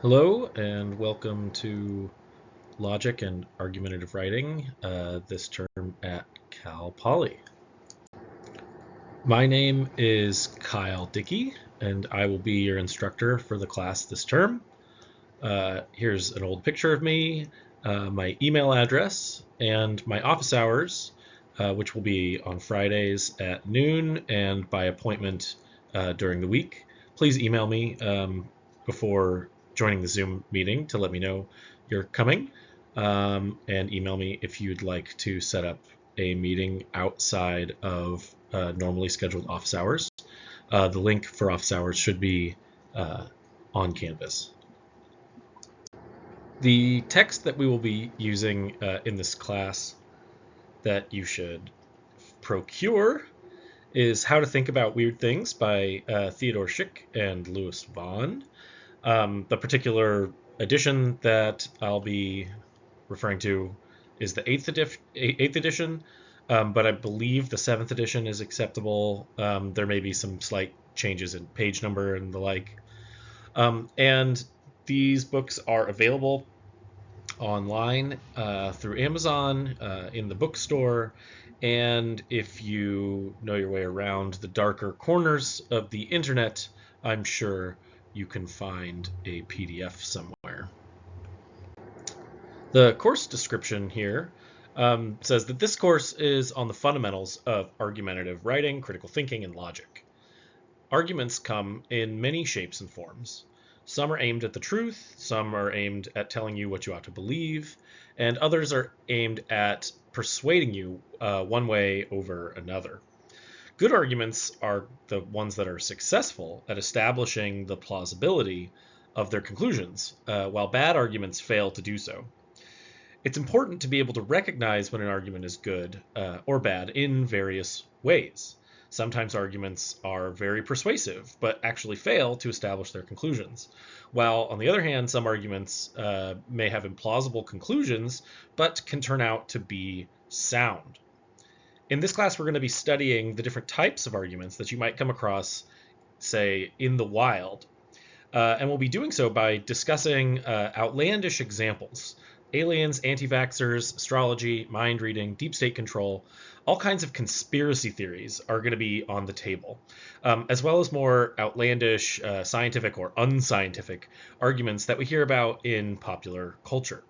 Hello and welcome to Logic and Argumentative Writing, this term at Cal Poly. My name is Kyle Dickey and I will be your instructor for the class this term. Here's an old picture of me, my email address, and my office hours, which will be on Fridays at noon and by appointment during the week. Please email me before joining the Zoom meeting to let me know you're coming, and email me if you'd like to set up a meeting outside of normally scheduled office hours. The link for office hours should be on Canvas. The text that we will be using in this class that you should procure is How to Think About Weird Things by Theodore Schick and Louis Vaughn. The particular edition that I'll be referring to is the 8th edition, but I believe the 7th edition is acceptable. There may be some slight changes in page number and the like. And these books are available online through Amazon, in the bookstore, and if you know your way around the darker corners of the internet, I'm sure you can find a PDF somewhere. The course description here says that this course is on the fundamentals of argumentative writing, critical thinking, and logic. Arguments come in many shapes and forms. Some are aimed at the truth, some are aimed at telling you what you ought to believe, and others are aimed at persuading you one way over another. Good arguments are the ones that are successful at establishing the plausibility of their conclusions, while bad arguments fail to do so. It's important to be able to recognize when an argument is good or bad in various ways. Sometimes arguments are very persuasive, but actually fail to establish their conclusions. While, on the other hand, some arguments may have implausible conclusions, but can turn out to be sound. In this class, we're going to be studying the different types of arguments that you might come across, say, in the wild. And we'll be doing so by discussing outlandish examples. Aliens, anti-vaxxers, astrology, mind reading, deep state control, all kinds of conspiracy theories are going to be on the table, as well as more outlandish, scientific or unscientific arguments that we hear about in popular culture.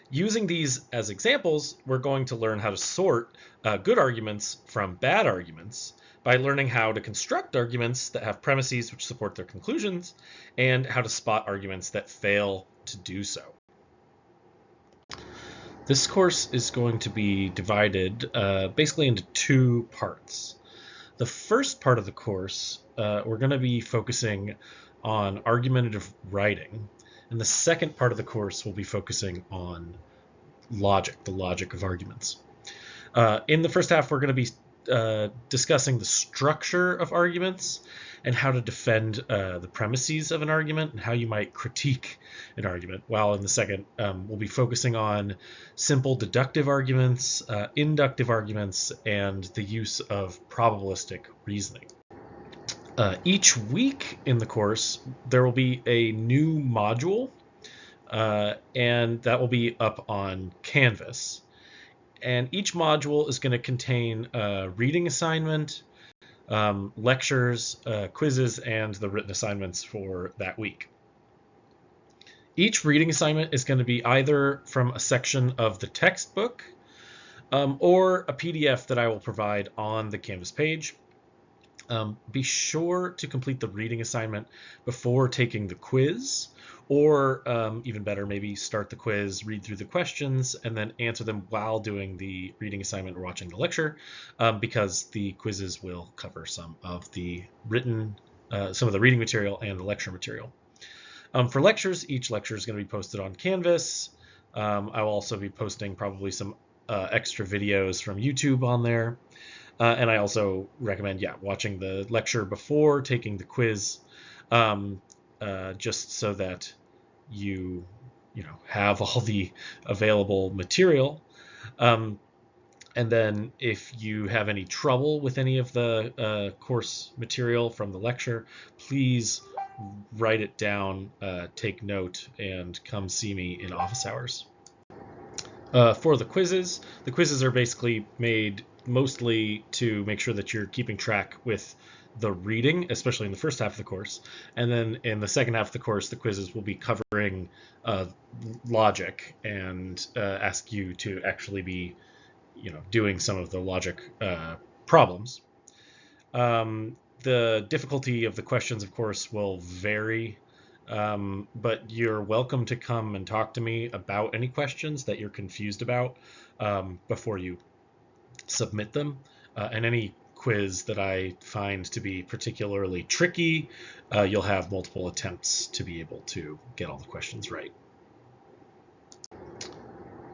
Using these as examples, we're going to learn how to sort good arguments from bad arguments by learning how to construct arguments that have premises which support their conclusions, and how to spot arguments that fail to do so. This course is going to be divided basically into two parts. The first part of the course, we're going to be focusing on argumentative writing, and the second part of the course will be focusing on logic, the logic of arguments. In the first half, we're going to be discussing the structure of arguments and how to defend the premises of an argument and how you might critique an argument, while in the second we'll be focusing on simple deductive arguments, inductive arguments, and the use of probabilistic reasoning. Each week in the course, there will be a new module, and that will be up on Canvas. And each module is going to contain a reading assignment, lectures, quizzes, and the written assignments for that week. Each reading assignment is going to be either from a section of the textbook or a PDF that I will provide on the Canvas page. Be sure to complete the reading assignment before taking the quiz, or even better, maybe start the quiz, read through the questions, and then answer them while doing the reading assignment or watching the lecture, because the quizzes will cover some of the reading material and the lecture material. For lectures, each lecture is going to be posted on Canvas. I will also be posting probably some extra videos from YouTube on there. And I also recommend, watching the lecture before taking the quiz, just so that you have all the available material. And then if you have any trouble with any of the course material from the lecture, please write it down, take note, and come see me in office hours. For the quizzes are basically made mostly to make sure that you're keeping track with the reading, especially in the first half of the course. And then in the second half of the course, the quizzes will be covering logic and ask you to actually be, doing some of the logic problems. The difficulty of the questions, of course, will vary, but you're welcome to come and talk to me about any questions that you're confused about before you submit them. And any quiz that I find to be particularly tricky, you'll have multiple attempts to be able to get all the questions right.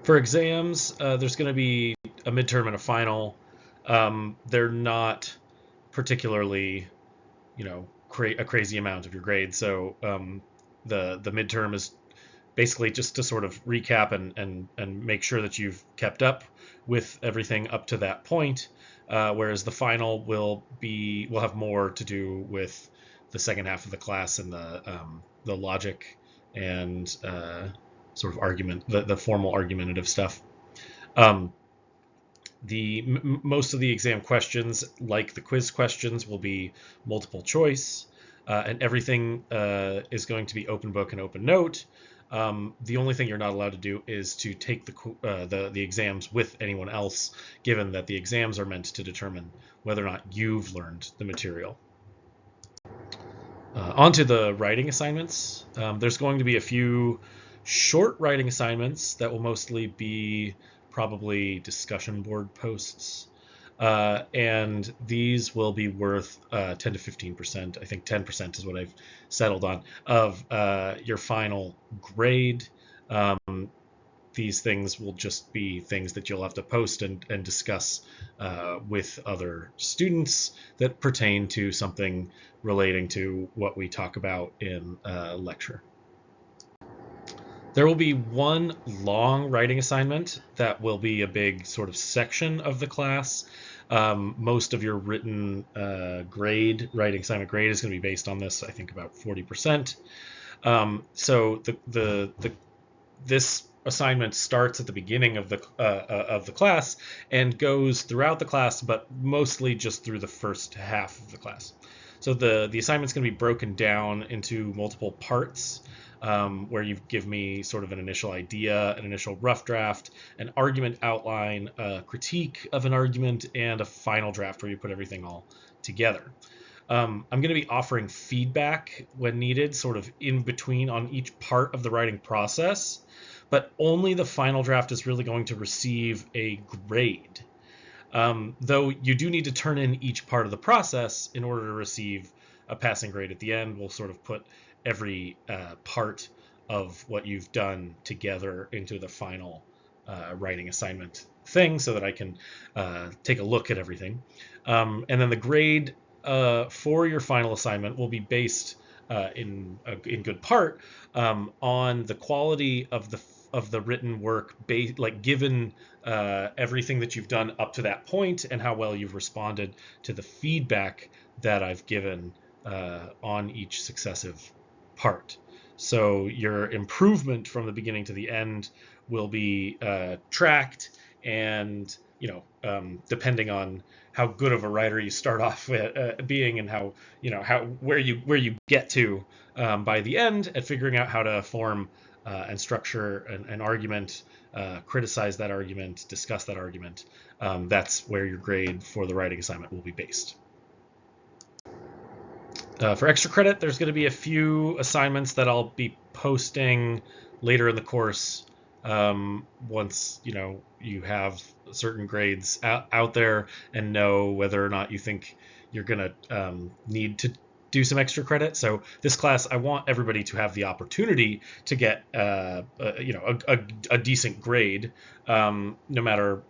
For exams, there's going to be a midterm and a final. They're not particularly, a crazy amount of your grade. So the midterm is basically just to sort of recap and make sure that you've kept up with everything up to that point. Whereas the final will have more to do with the second half of the class and the logic and sort of argument, the formal argumentative stuff. Most of the exam questions, like the quiz questions, will be multiple choice, and everything is going to be open book and open note. The only thing you're not allowed to do is to take the exams with anyone else, given that the exams are meant to determine whether or not you've learned the material. Onto the writing assignments. There's going to be a few short writing assignments that will mostly be probably discussion board posts. And these will be worth 10 to 15%. I think 10% is what I've settled on of your final grade. These things will just be things that you'll have to post and discuss with other students that pertain to something relating to what we talk about in lecture. There will be one long writing assignment that will be a big sort of section of the class. Most of your written writing assignment grade is going to be based on this, I think about 40%. So this assignment starts at the beginning of the class and goes throughout the class, but mostly just through the first half of the class. So the assignment's going to be broken down into multiple parts, where you give me sort of an initial idea, an initial rough draft, an argument outline, a critique of an argument, and a final draft where you put everything all together. I'm going to be offering feedback when needed, sort of in between on each part of the writing process, but only the final draft is really going to receive a grade. Though you do need to turn in each part of the process in order to receive a passing grade at the end. We'll sort of put every part of what you've done together into the final writing assignment thing so that I can take a look at everything. And then the grade for your final assignment will be based in good part on the quality of the written work, given everything that you've done up to that point and how well you've responded to the feedback that I've given on each successive part. So your improvement from the beginning to the end will be tracked, and depending on how good of a writer you start off being, and how where you get to by the end at figuring out how to form and structure an argument, criticize that argument, discuss that argument. That's where your grade for the writing assignment will be based. For extra credit, there's going to be a few assignments that I'll be posting later in the course. Once you have certain grades out there and know whether or not you think you're going to need to do some extra credit. So this class, I want everybody to have the opportunity to get a decent grade, no matter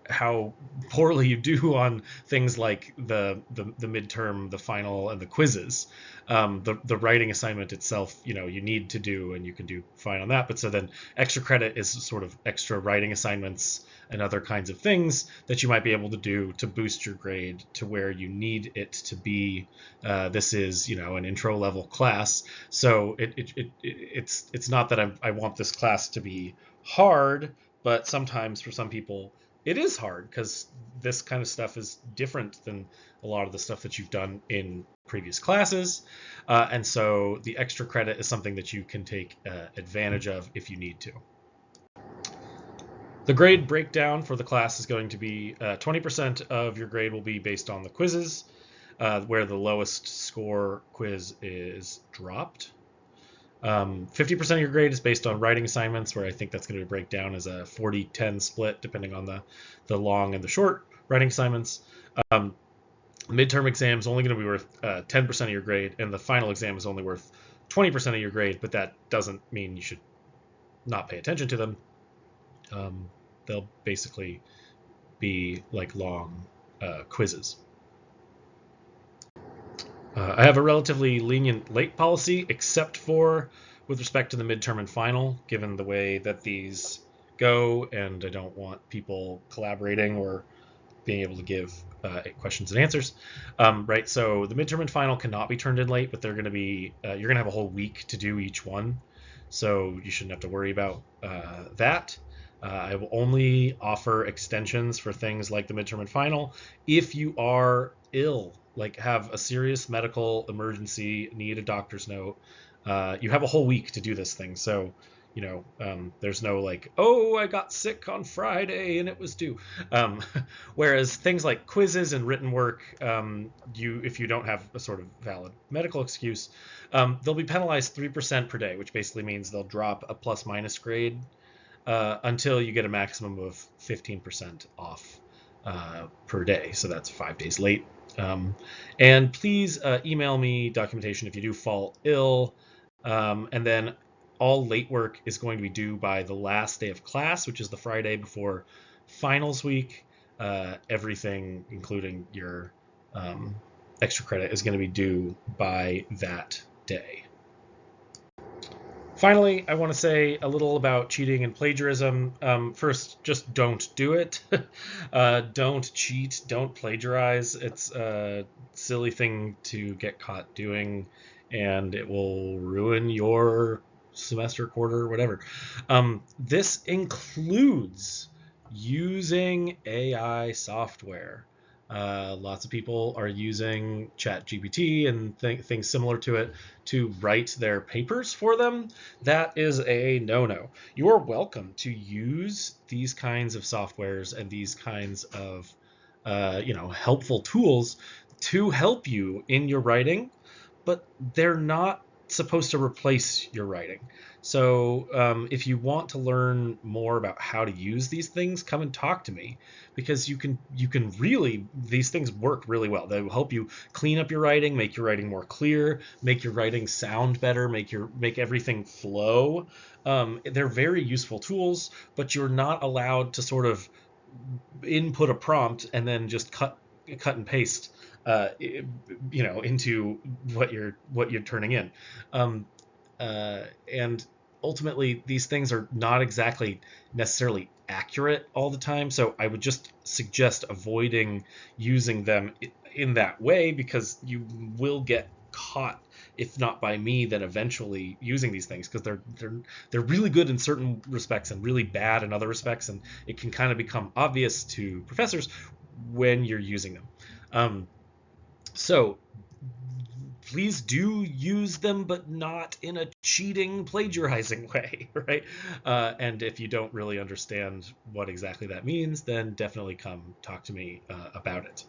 how poorly you do on things like the midterm, the final, and the quizzes. The writing assignment itself, you need to do, and you can do fine on that. But so then extra credit is sort of extra writing assignments and other kinds of things that you might be able to do to boost your grade to where you need it to be. This is, an intro level class, so it's not that I want this class to be hard, but sometimes for some people it is hard because this kind of stuff is different than a lot of the stuff that you've done in previous classes. And so the extra credit is something that you can take advantage of if you need to. The grade breakdown for the class is going to be 20% of your grade will be based on the quizzes, where the lowest score quiz is dropped. 50% of your grade is based on writing assignments, where I think that's going to break down as a 40-10 split, depending on the long and the short writing assignments. Midterm exam is only going to be worth 10% of your grade, and the final exam is only worth 20% of your grade, but that doesn't mean you should not pay attention to them. They'll basically be like long quizzes. I have a relatively lenient late policy, except for with respect to the midterm and final, given the way that these go, and I don't want people collaborating or being able to give questions and answers. Right, so the midterm and final cannot be turned in late, but they're going to be you're going to have a whole week to do each one, so you shouldn't have to worry about that. I will only offer extensions for things like the midterm and final if you are ill, like have a serious medical emergency, need a doctor's note. You have a whole week to do this thing, so there's no like, oh, I got sick on Friday and it was due. Whereas things like quizzes and written work, if you don't have a sort of valid medical excuse, they'll be penalized 3% per day, which basically means they'll drop a plus-minus grade until you get a maximum of 15% off per day. So that's 5 days late. And please email me documentation if you do fall ill. And then all late work is going to be due by the last day of class, which is the Friday before finals week. Everything, including your extra credit, is going to be due by that day. Finally, I want to say a little about cheating and plagiarism. First, just don't do it. Don't cheat. Don't plagiarize. It's a silly thing to get caught doing, and it will ruin your semester, quarter, whatever. This includes using AI software. Lots of people are using ChatGPT and things similar to it to write their papers for them. That is a no-no. You are welcome to use these kinds of softwares and these kinds of helpful tools to help you in your writing, but they're not supposed to replace your writing. So if you want to learn more about how to use these things, come and talk to me, because you can really, these things work really well. They will help you clean up your writing, make your writing more clear, make your writing sound better, make everything flow. They're very useful tools, but you're not allowed to sort of input a prompt and then just cut and paste into what you're turning in. And ultimately, these things are not exactly necessarily accurate all the time. So I would just suggest avoiding using them in that way, because you will get caught, if not by me, then eventually using these things, because they're really good in certain respects and really bad in other respects, and it can kind of become obvious to professors when you're using them. So please do use them, but not in a cheating, plagiarizing way, right? And if you don't really understand what exactly that means, then definitely come talk to me about it.